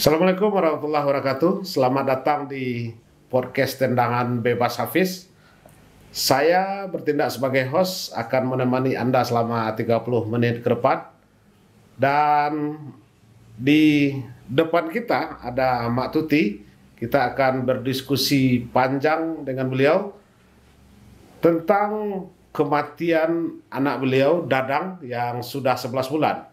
Assalamualaikum warahmatullahi wabarakatuh. Selamat datang di podcast Tendangan Bebas Hafiz. Saya bertindak sebagai host, akan menemani Anda selama 30 menit ke depan. Dan di depan kita ada Mak Tuti. Kita akan berdiskusi panjang dengan beliau tentang kematian anak beliau, Dadang, yang sudah 11 bulan.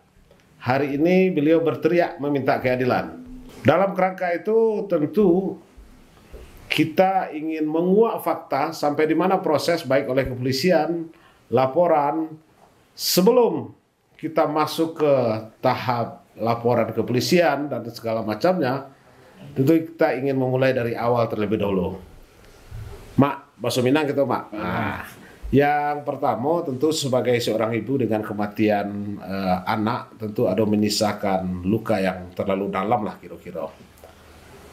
Hari ini beliau berteriak meminta keadilan. Dalam kerangka itu tentu kita ingin menguak fakta sampai di mana proses baik oleh kepolisian, laporan, sebelum kita masuk ke tahap laporan kepolisian dan segala macamnya. Tentu kita ingin memulai dari awal terlebih dahulu. Mak, Bakso Minang gitu, Mak. Nah, yang pertama tentu sebagai seorang ibu dengan kematian anak tentu ada menyisakan luka yang terlalu dalam lah kira-kira.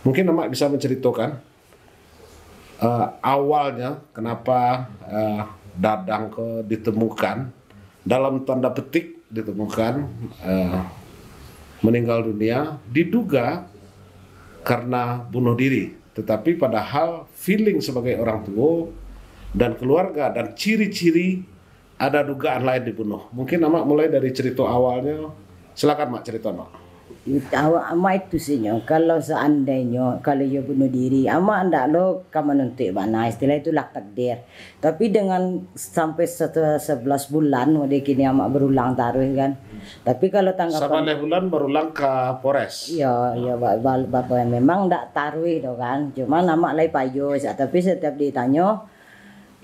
Mungkin Mak bisa menceritakan awalnya kenapa Dadang ditemukan dalam tanda petik ditemukan meninggal dunia, diduga karena bunuh diri, tetapi padahal feeling sebagai orang tua dan keluarga dan ciri-ciri ada dugaan lain dibunuh. Mungkin Mak mulai dari cerita awalnya. Silakan Mak, cerita Mak. Amak itu sih kalau seandainya kalau dia bunuh diri, amak ndak lo kamu menuntut mana istilah itu lah takdir. Tapi dengan sampai 11 bulan, udah kini amak berulang taruh kan. Tapi kalau tanggapan 11 bulan berulang ke Polres. Iya, bapak memang ndak taruh itu kan. Cuma amak lagi payo, tapi setiap ditanya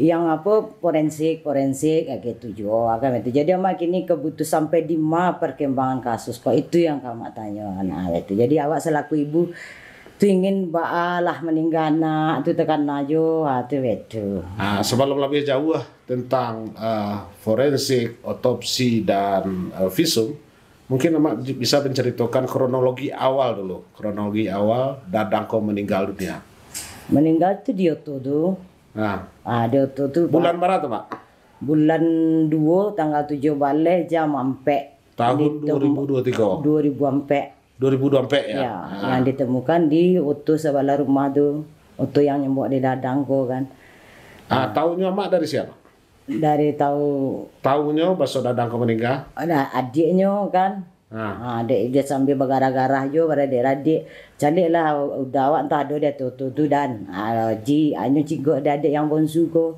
yang apa forensik kayak gitu juga kan itu. Jadi amak ini kebutuh sampai di mana perkembangan kasus kok itu yang kamu tanya anak itu. Jadi awak selaku ibu tuh ingin baalah meninggal anak itu tekan ajo itu. Nah, sebelum lebih jauh tentang forensik, otopsi dan visum, mungkin Amak bisa menceritakan kronologi awal dulu. Kronologi awal Dadang meninggal dunia. Meninggal itu dia tuh. Nah, dia tuh bulan berapa tuh, Pak? Bulan 2 tanggal 7 balik jam ampe tahun 2023. 2024 ya. Ya, yang ditemukan di utuh sebelah rumah tuh. Utuh yang nyembok di Dadang kan. Tahunya Mak dari siapa? Dari tahunya Bakso Dadang meninggal. Ada adiknya kan. Adik dia sambil bergarah-garah jo pada adik calik lah udah awak entah ada dia tu dan anyo cigo adik yang bonsu ko.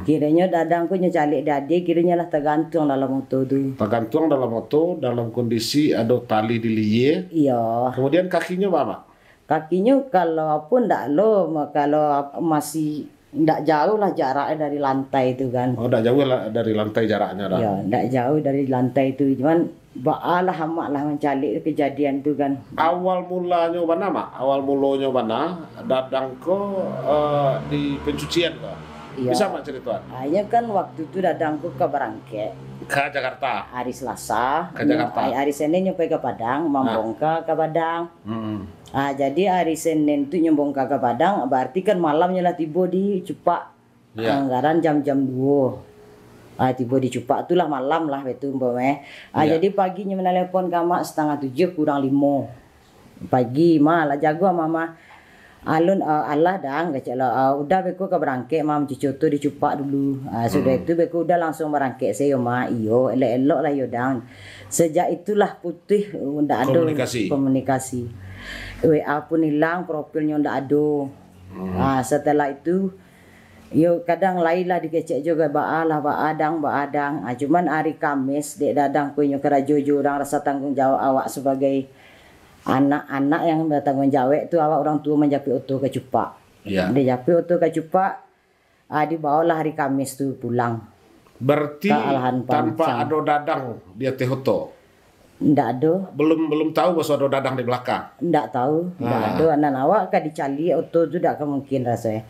Kiranya Dadang ko nya calik adik kiranya lah tergantung dalam motor tu. Tergantung dalam motor dalam kondisi ada tali di liye. Iya. Kemudian kakinya apa? Kakinya kalau pun ndak lo kalau masih ndak jauh lah jaraknya dari lantai itu kan. Oh, ndak jauh lah dari lantai jaraknya dah. Iya, ndak jauh dari lantai itu. Cuman baalah amak lah mencari kejadian itu kan. Awal mulanya mana Mak? Awal mulanya mana? Dadang di pencucian kok. Iya. Bisa Mak cerita? Hanya kan waktu itu Dadang ke Barangke. Ke Jakarta. Hari Selasa. Ke Jakarta. Hari Senin nyampe ke Padang, membongkar ke Padang. Jadi hari Senin itu nyembongkar ke Padang, berarti kan malamnya lah tiba di Cupak. Anggaran jam-jam 2. Tiba di Cupak itulah malam lah itu umpamanya. Jadi paginya menelepon ke Mak 6:30 kurang 5. Pagi malah jago mama. Alun Allah dang kecela udah beko ke berangke mam cucu di Cupak dulu. Sudah itu beko udah langsung berangke saya ma iyo elok-elok lah yo dang. Sejak itulah putih ndak ada komunikasi. WA pun hilang, profilnya ndak ada. Setelah itu yo kadang lain lah dikecek juga baadang. Cuman hari Kamis dek Dadang punya kerajojo orang rasa tanggung jawab awak sebagai anak-anak yang bertanggung jawab itu awak orang tua menjapi oto ke Cupak. Dia japi oto ke Cupak, dibawalah hari Kamis tuh pulang. Berarti tanpa ada Dadang dia tehoto. Ndak ada. Belum tahu bahwa ada Dadang di belakang. Ndak tahu. Ndak ada. Anak awak kan dicari oto tu dak mungkin rasanya.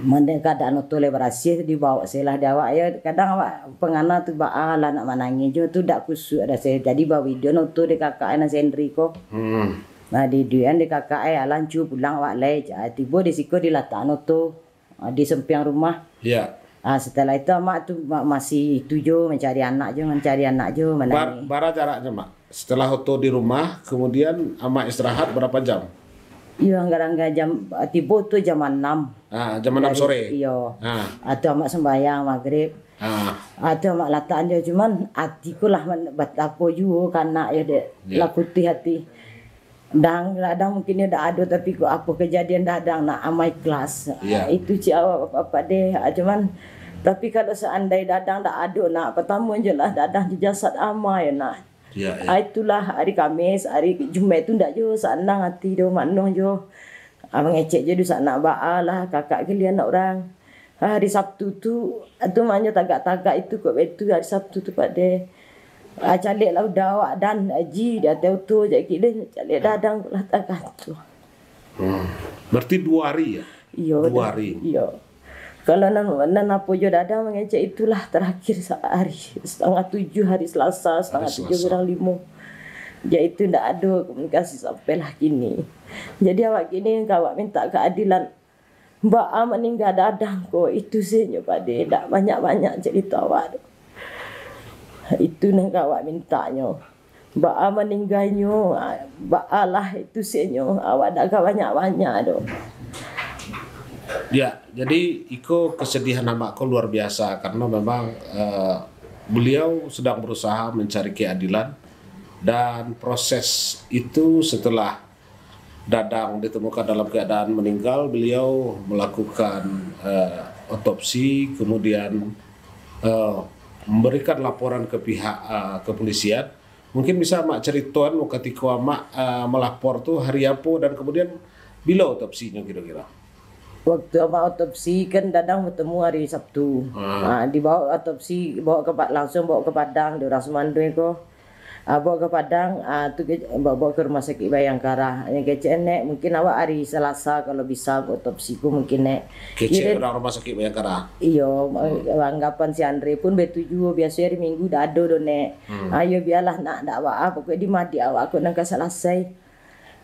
Mending keadaan oto le berhasil dibawa selah dia awak ya kadang awak pengana tu baalah nak manangi jo tu dak kusuk rasanya. Jadi bawa video oto de kakak ana Sendri ko. Di duan de kakak lancu pulang awak le tiba di siko dilataan oto di sempiang rumah. Iya. Setelah itu mak tu masih tujuh mencari anak jo. Bara jaraknya Mak? setelah Oto di rumah, kemudian Amak istirahat berapa jam? Iya, anggar-anggar jam tiba tu jam 6. Jam 6 sore. Iya. Atau amak sembahyang maghrib. Atau amak lataan dia cuman hatiku lah betapa juga karena ya dek lakuti hati. Kadang mungkin dia dah ada tapi kok apa kejadian dadang nak amai kelas. Itu cik awak apa deh. Cuman tapi kalau seandainya dadang dah ada nak pertama je lah dadang di jasad amai nak. Itulah hari Kamis, hari Jumat tu ndak jo senang hati do makno jo. Abang ngecek je du nak ba'a lah kakak kalian nak orang. Hari Sabtu tu maknanya tagak-tagak itu kok betu hari Sabtu tu pak de. Calik lah udah awak dan Haji dia tahu tu je kira calik dadang lah tagak tu. Berarti 2 hari ya? Iya. 2 hari. Iya. Kalau nan apa jo dadang mengecek itulah terakhir sehari 6:30 hari Selasa 6:30 Ya itu ndak ada komunikasi sampailah kini. Jadi awak kini awak minta keadilan. Mbak A meninggal dadang ko itu saja pade ndak banyak-banyak cerita awak. Itu nang awak mintanya. Mbak A meninggalnya Mbak A lah itu saja awak ndak banyak-banyak do. Ya, jadi Iko kesedihan Amakku luar biasa karena memang beliau sedang berusaha mencari keadilan dan proses itu setelah Dadang ditemukan dalam keadaan meninggal, beliau melakukan otopsi, kemudian memberikan laporan ke pihak kepolisian. Mungkin bisa Mak ceritakan ketika Mak melapor tuh hari apa dan kemudian bila otopsinya kira-kira? Waktu amak otopsi kan Dadang bertemu hari Sabtu. Dibawa otopsi langsung bawa ke Padang di orang Semandui ko. Bawa ke Padang tu bawa ke rumah sakit Bayangkara. Yang kecil nek mungkin awak hari Selasa kalau bisa otopsi ku mungkin nek. Kecil orang rumah sakit Bayangkara. Iya, anggapan si Andre pun betuju biasa hari Minggu dah ada do nek. Ayo biarlah nak dak awak pokok di mati awak aku nang selesai.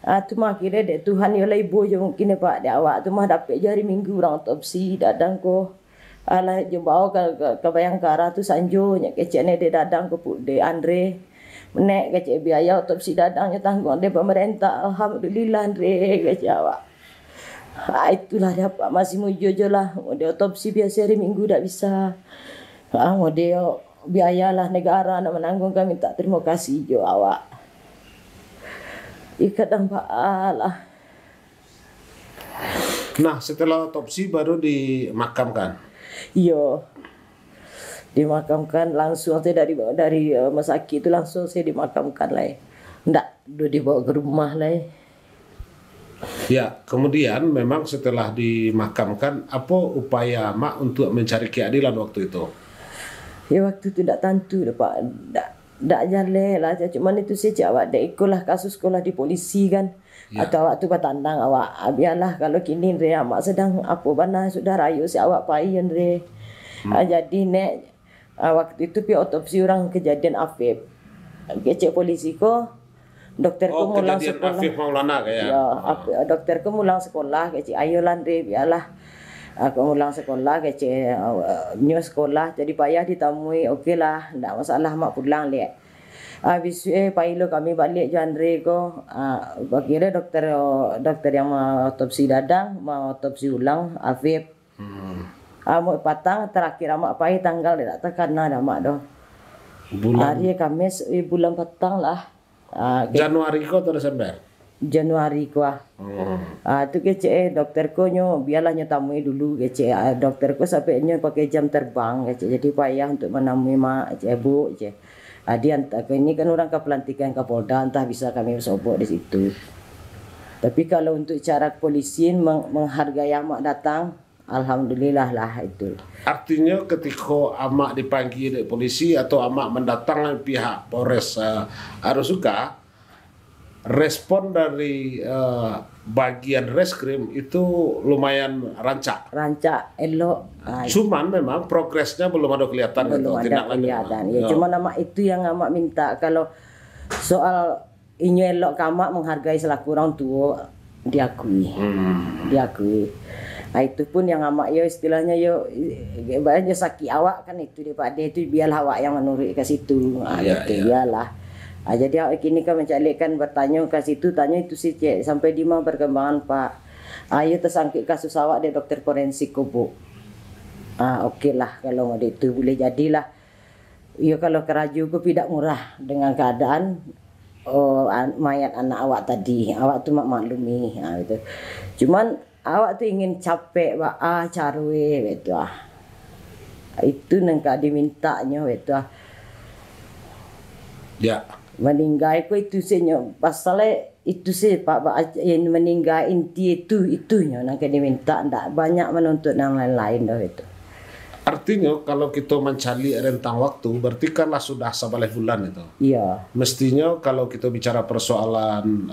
Tu mah kira dek Tuhan ya lah ibu je mungkin pak dek awak tu mah dapat je hari Minggu orang otopsi dadang ko. Alah je bawa ke Bayangkara tu sanjo nya kecek ne dek dadang ko dek Andre. Nek kecek biaya otopsi dadangnya tanggung dek pemerintah. Alhamdulillah Andre kecek awak. Itulah dapat masih mujo je lah. Dia otopsi biasa hari Minggu dak bisa. Dia biayalah negara nak menanggung kami tak terima kasih jo awak. Kadang lah. Nah, setelah otopsi baru dimakamkan. Iya. Dimakamkan langsung saya dari rumah sakit itu langsung saya dimakamkan lah. Ndak dibawa ke rumah lah. Ya, kemudian memang setelah dimakamkan apa upaya Mak untuk mencari keadilan waktu itu? Ya waktu itu ndak tentu Pak. Ndak jalan lah, cuman itu saja awak dak ikutlah kasus sekolah di polisi kan. Atau awak tu patandang awak biarlah kalau kini re amak sedang apa bana sudah rayu si awak paien re. Jadi nek waktu itu pi otopsi orang kejadian Afif. Kecek polisi ko dokter ko mulang sekolah. Afif Maulana kayak. Ya, dokter ko mulang sekolah kecek ayolan re biarlah. Aku ulang sekolah kecil new sekolah jadi payah ditemui okeylah ndak masalah mak pulang lihat habis pailo kami balik je Andre ko kira dokter yang mau otopsi dadang mau otopsi ulang Afif mau patang terakhir mak pai tanggal dia tak karena dah mak doh hari Kamis bulan patang lah Januari ko atau Desember Januari kuah. Tu kecek dokter ko nyo biarlah nyo tamui dulu kecek dokter ko sampai nyo pakai jam terbang kecek jadi payah untuk menemui mak kecek bu kecek. Dia ini kan orang ke pelantikan Kapolda entah bisa kami bersobok di situ. Tapi kalau untuk cara kepolisian menghargai amak datang alhamdulillah lah itu. Artinya ketika amak dipanggil oleh polisi atau amak mendatangkan pihak Polres Arosuka respon dari bagian reskrim itu lumayan rancak. Elok. Cuman memang progresnya belum ada kelihatan. Belum ada kelihatan. Ya, cuma nama itu yang amak minta kalau soal ini elok kamak menghargai selaku orang tua diakui. Diakui. Itu pun yang amak yo istilahnya yo banyak sakit awak kan itu daripada itu biarlah awak yang menurut ke situ. Biarlah. Jadi kini kan mencarikan bertanya ke situ, tanya itu sih cek sampai di mana perkembangan Pak. Ayo tersangkit kasus awak deh dokter forensik ko Bu. Oke lah kalau mau itu boleh jadilah. Ya kalau keraju ko tidak murah dengan keadaan mayat anak awak tadi. Awak tuh maklumi gitu. Cuman awak tuh ingin capek carwe gitu Itu nengka dimintanya gitu Ya. Meninggal ko itu sih pasalnya itu sih Pak yang meninggal inti itunya nangka diminta ndak banyak menuntut yang lain-lain dah itu. Artinya kalau kita mencari rentang waktu berarti kanlah sudah 11 bulan itu. Iya. Mestinya kalau kita bicara persoalan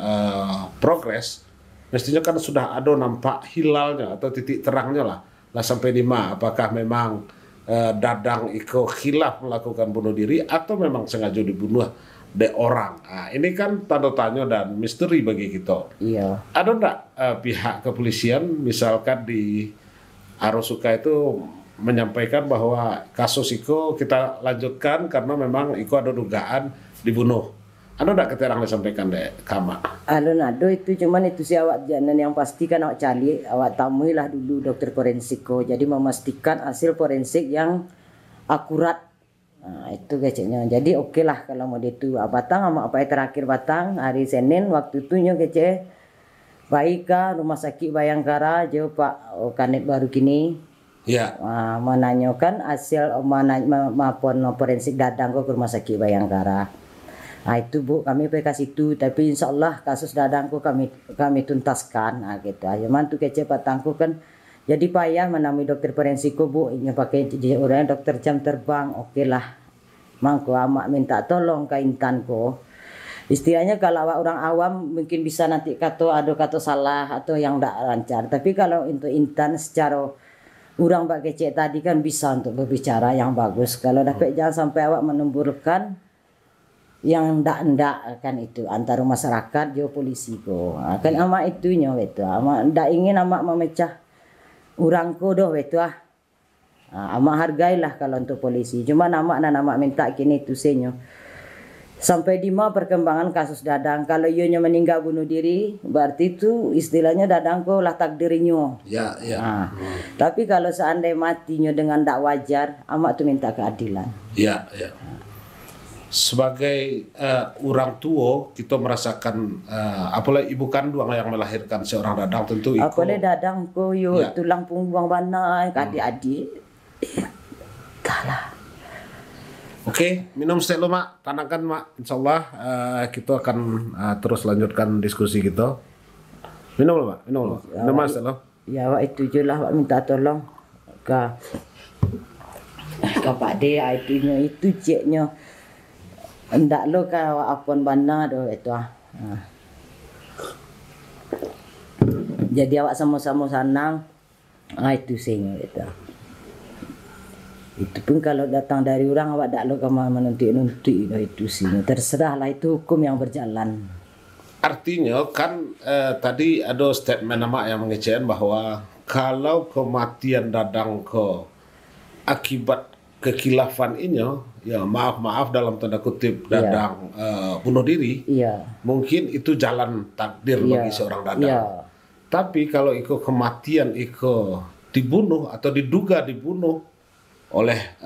progres, mestinya kan sudah ada nampak hilalnya atau titik terangnya lah sampai di mana. Apakah memang Dadang Iko khilaf melakukan bunuh diri atau memang sengaja dibunuh orang. Ini kan tanda tanya dan misteri bagi kita. Iya. Ada enggak pihak kepolisian misalkan di Arosuka itu menyampaikan bahwa kasus Iko kita lanjutkan karena memang Iko ada dugaan dibunuh. Ada enggak keterangan disampaikan deh Kama? Ada itu cuman itu sih awak jangan yang pasti kan awak cari awak tamui lah dulu dokter forensik jadi memastikan hasil forensik yang akurat. Itu keceknya. Jadi oke lah kalau mau itu Batang sama apa terakhir Batang hari Senin waktu itu nyo kece baik ke Rumah Sakit Bayangkara jauh Pak Kanit baru kini. Ya. Menanyakan hasil maupun forensik Dadang ke Rumah Sakit Bayangkara. Itu Bu kami kasih itu tapi insya Allah kasus Dadang kami tuntaskan gitu. Cuman tuh kece Batangku kan jadi payah menemui dokter forensik Bu ini pakai orangnya dokter jam terbang oke lah. Mangko amak minta tolong ke Intan ko. Istilahnya kalau orang awam mungkin bisa nanti ada kata salah atau yang tidak lancar. Tapi kalau untuk Intan secara orang Pak Kecek tadi kan bisa untuk berbicara yang bagus. Kalau dapat jangan sampai awak menumburkan yang ndak kan itu antara masyarakat jo polisi ko. Kan amak itunya itu. Amak ndak ingin amak memecah orang ko doh itu amak hargailah kalau untuk polisi. Cuma amak minta kini itu senyo. Sampai di mana perkembangan kasus Dadang. Kalau ionya meninggal bunuh diri, berarti itu istilahnya Dadang ko lah takdirnya. Ya. Tapi kalau seandainya matinya dengan tak wajar, amak tuh minta keadilan. Ya. Sebagai orang tua kita merasakan apalagi ibu kandung yang melahirkan seorang Dadang tentu Iko. Apalagi Dadang ko tulang punggung mana adik-adik. Kalah. Oke, minum teh lo Mak, tenangkan Mak. Insyaallah kita akan terus lanjutkan diskusi kita. Minum lo Mak, minum lo. Minum Mas lo. Ya Wak itu je lah Wak minta tolong ke Pak De itu ceknya. Endak lo ke apon bana doh itu Jadi awak sama-sama sanang. Itu sehingga itu. Itu pun kalau datang dari orang awak tak lo kemana menuntut itu sih. Terserahlah itu hukum yang berjalan. Artinya kan tadi ada statement nama yang mengecewakan bahwa kalau kematian Dadang ke akibat kekhilafan ini ya maaf dalam tanda kutip Dadang bunuh diri. Mungkin itu jalan takdir bagi seorang Dadang. Tapi kalau Iko kematian Iko dibunuh atau diduga dibunuh oleh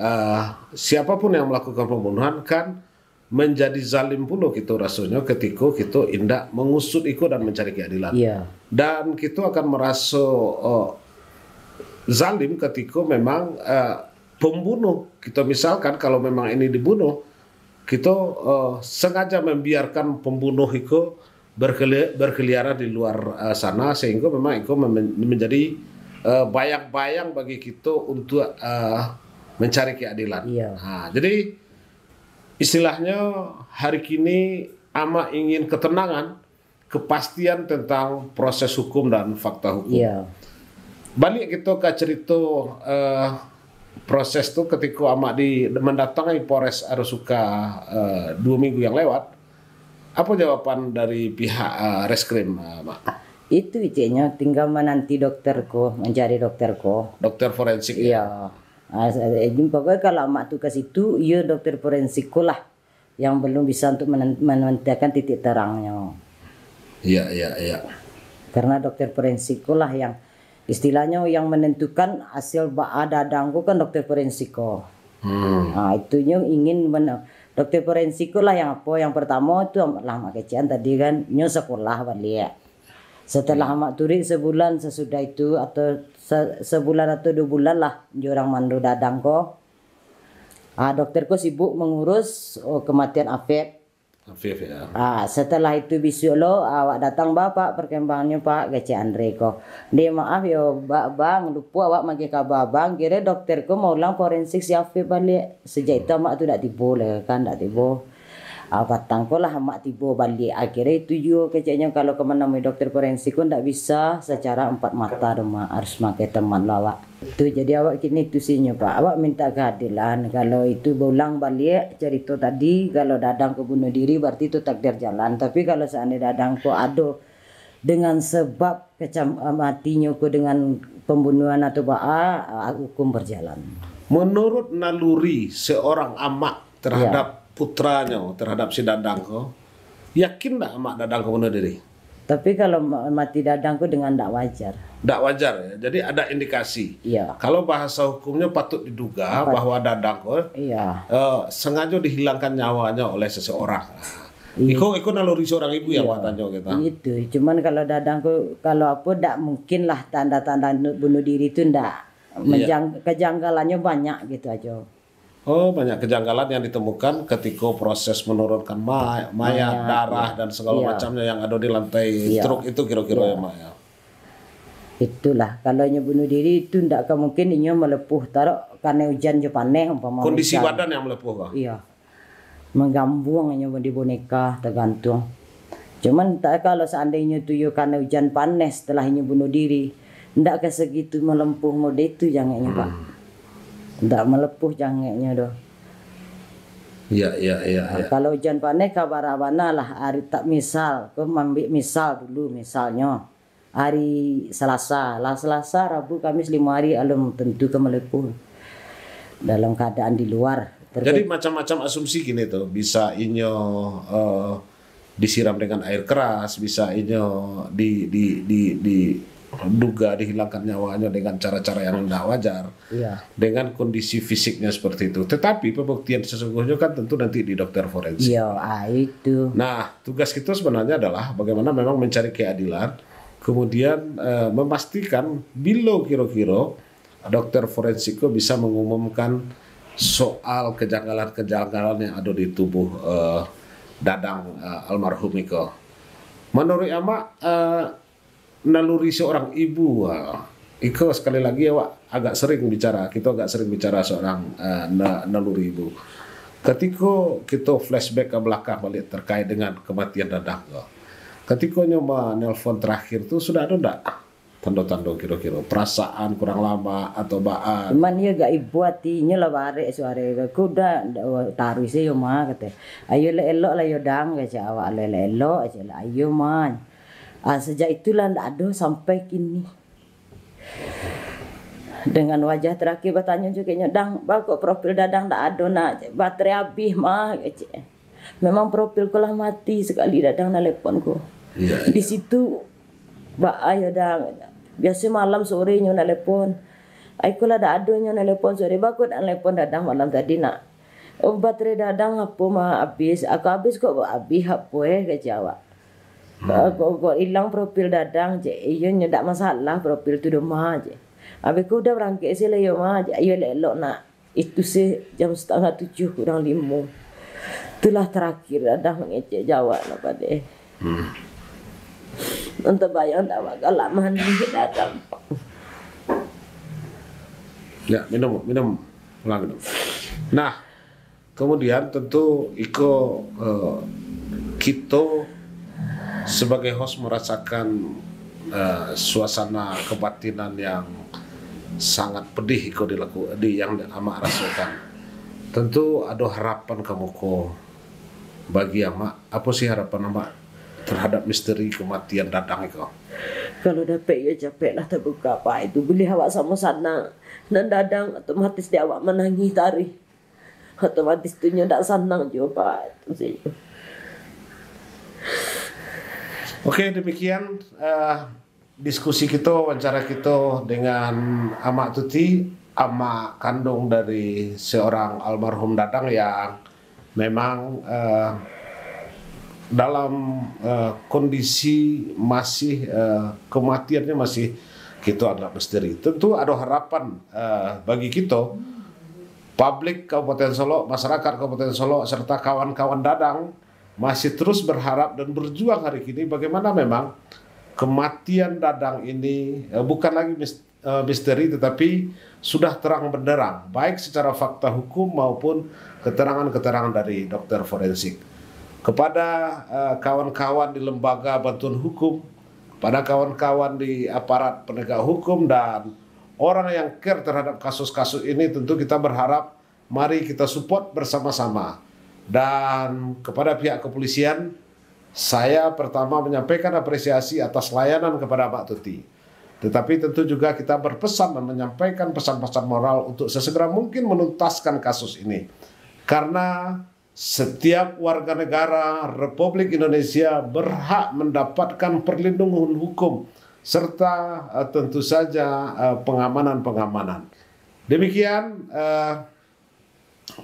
siapapun yang melakukan pembunuhan kan menjadi zalim pula kita rasanya ketika kita indak mengusut Iko dan mencari keadilan. Dan kita akan merasa zalim ketika memang pembunuh kita misalkan kalau memang ini dibunuh kita sengaja membiarkan pembunuh Iko berkeliaran di luar sana sehingga memang Iko menjadi bayang-bayang bagi kita untuk mencari keadilan. Jadi istilahnya hari kini ama ingin ketenangan, kepastian tentang proses hukum dan fakta hukum. Balik kita ke cerita proses itu ketika ama mendatangi Polres Arosuka 2 minggu yang lewat. Apa jawaban dari pihak reskrim, Mak? Itu icenya tinggal menanti dokterku, mencari dokterku. Dokter forensik. Pokoknya kalau mak tuh ke situ, iya dokter forensik lah yang belum bisa untuk menentukan titik terangnya. Iya, iya, iya. Karena dokter forensiko lah yang istilahnya yang menentukan hasil dadangku kan dokter forensiko. Nah, itunya ingin dokter forensiko lah yang apa? Yang pertama itu lah mak kecian tadi kan nyo sekolah balik. Setelah mak turi sebulan sesudah itu atau sebulan atau 2 bulan lah orang mandu dadang ko. Dokterku sibuk mengurus kematian Afif. Afif ya. Setelah itu besok lo awak datang bapak perkembangannya Pak Gece Andre ko. Dia maaf yo bang lupa awak magi kabar bang kira dokterku mau ulang forensik si Afif balik. Sejak itu mak tu dak tiba lah kan dak tiba. Batang ko lah mak tiba balik. Akhirnya itu juga keceknya kalau menemui dokter forensik ko ndak bisa secara 4 mata mak harus pakai teman lo awak. Itu jadi awak kini itu sihnya Pak. Awak minta keadilan. Kalau itu berulang balik cerita tadi kalau dadang ko bunuh diri berarti itu takdir jalan. Tapi kalau seandainya dadang ko ada dengan sebab matinya ko dengan pembunuhan atau hukum berjalan. Menurut naluri seorang amak terhadap putranya, terhadap si dadang ko, yakin tak amak dadang ko bunuh diri? Tapi kalau mati dadang ko dengan tak wajar. Tidak wajar ya, jadi ada indikasi. Iya. Kalau bahasa hukumnya patut diduga bahwa dadang ko sengaja dihilangkan nyawanya oleh seseorang. Iko naluri seorang ibu yang tanya kita. Itu, cuman kalau dadang ko kalau apa tidak mungkin lah tanda-tanda bunuh diri itu tidak. Kejanggalannya banyak gitu aja. Oh, banyak kejanggalan yang ditemukan ketika proses menurunkan mayat, darah dan segala macamnya yang ada di lantai truk itu kira-kira ya Mak ya. Itulah kalau bunuh diri itu ndak mungkin inya melepuh taruh karena hujan je paneh umpama kondisi badan yang melepuh kah? Iya. Menggambung inya di boneka tergantung. Cuman tak kalau seandainya tu karena hujan panas setelah inya bunuh diri ndak ke segitu melempuh mode itu jangannya Pak. Ndak melepuh jangannya doh. Iya. Kalau hujan panas kabar abana lah hari tak misal kau ambil misal dulu misalnya hari Selasa, Rabu, Kamis 5 hari alam tentu ke melepuh dalam keadaan di luar. Jadi macam-macam asumsi gini tuh, bisa inyo disiram dengan air keras, bisa inyo diduga dihilangkan nyawanya dengan cara-cara yang tidak wajar, dengan kondisi fisiknya seperti itu. Tetapi pembuktian sesungguhnya kan tentu nanti di dokter forensik. Iya, itu. Nah, tugas kita sebenarnya adalah bagaimana memang mencari keadilan. Kemudian memastikan bila kira-kira dokter forensik bisa mengumumkan soal kejanggalan-kejanggalan yang ada di tubuh dadang almarhum Iko. Menurut Amak, naluri seorang ibu, Iko sekali lagi agak sering bicara, kita agak sering bicara seorang naluri ibu. Ketika kita flashback ke belakang balik terkait dengan kematian dadang ketika nyoba nelpon terakhir tuh sudah ada enggak tanda-tanda kira-kira perasaan kurang lama atau baan? Cuman ya gak ibu hatinya lah bare suara aku udah taruh sih yo mah kata. Ayo elok lah yo dang kata awak elok aja lah ayo man. Sejak itulah ndak ada sampai kini. Dengan wajah terakhir bertanya juga dang kok profil dadang ndak ada nak baterai habis mah kata. Memang profilku lah mati sekali dadang nelponku. Di situ ayo dang biasa malam sore nyo nelpon. Aku lah dak ada nyo nelpon sore bakut nelpon dadang malam tadi nak. Baterai dadang apa mah habis. Aku habis kok habis apa ke Jawa. Kok hilang profil dadang je. Iyo nyo dak masalah profil tu rumah je. Habis ku udah berangkat sih lah yo mah ayo elok nak. Itu sih jam 6:30 kurang 5. Itulah terakhir dadang ngecek Jawa lah pada. Untuk bayang tak bakal lama nih datang. Ya minum. Nah kemudian tentu Iko kita sebagai host merasakan suasana kebatinan yang sangat pedih Iko yang Amak rasakan. Tentu ada harapan kamu ko bagi Amak. Apa sih harapan Amak terhadap misteri kematian dadang itu? Kalau dapat ya capek lah terbuka apa itu beli awak sama sana dan dadang otomatis dia awak menangis tari otomatis tuh ndak senang juga Pak. Itu sih. Oke, demikian diskusi kita, wawancara kita dengan Amak Tuti, amak kandung dari seorang almarhum Dadang yang memang dalam kondisi masih kematiannya masih kita anggap misteri. Tentu ada harapan bagi kita, publik Kabupaten Solo, masyarakat Kabupaten Solo, serta kawan-kawan Dadang masih terus berharap dan berjuang hari ini bagaimana memang kematian Dadang ini bukan lagi misteri tetapi sudah terang benderang baik secara fakta hukum maupun keterangan-keterangan dari dokter forensik. Kepada kawan-kawan di lembaga bantuan hukum, pada kawan-kawan di aparat penegak hukum dan orang yang care terhadap kasus-kasus ini, tentu kita berharap mari kita support bersama-sama. Dan kepada pihak kepolisian, saya pertama menyampaikan apresiasi atas layanan kepada Pak Tuti. Tetapi tentu juga kita berpesan dan menyampaikan pesan-pesan moral untuk sesegera mungkin menuntaskan kasus ini. Karena setiap warga negara Republik Indonesia berhak mendapatkan perlindungan hukum serta tentu saja pengamanan-pengamanan. Demikian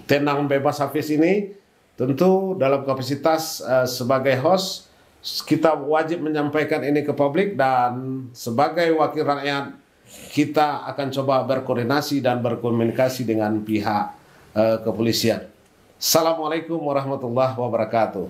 Tenang Bebas Hafiz ini. Tentu dalam kapasitas sebagai host, kita wajib menyampaikan ini ke publik dan sebagai wakil rakyat, kita akan coba berkoordinasi dan berkomunikasi dengan pihak kepolisian. Assalamualaikum warahmatullahi wabarakatuh.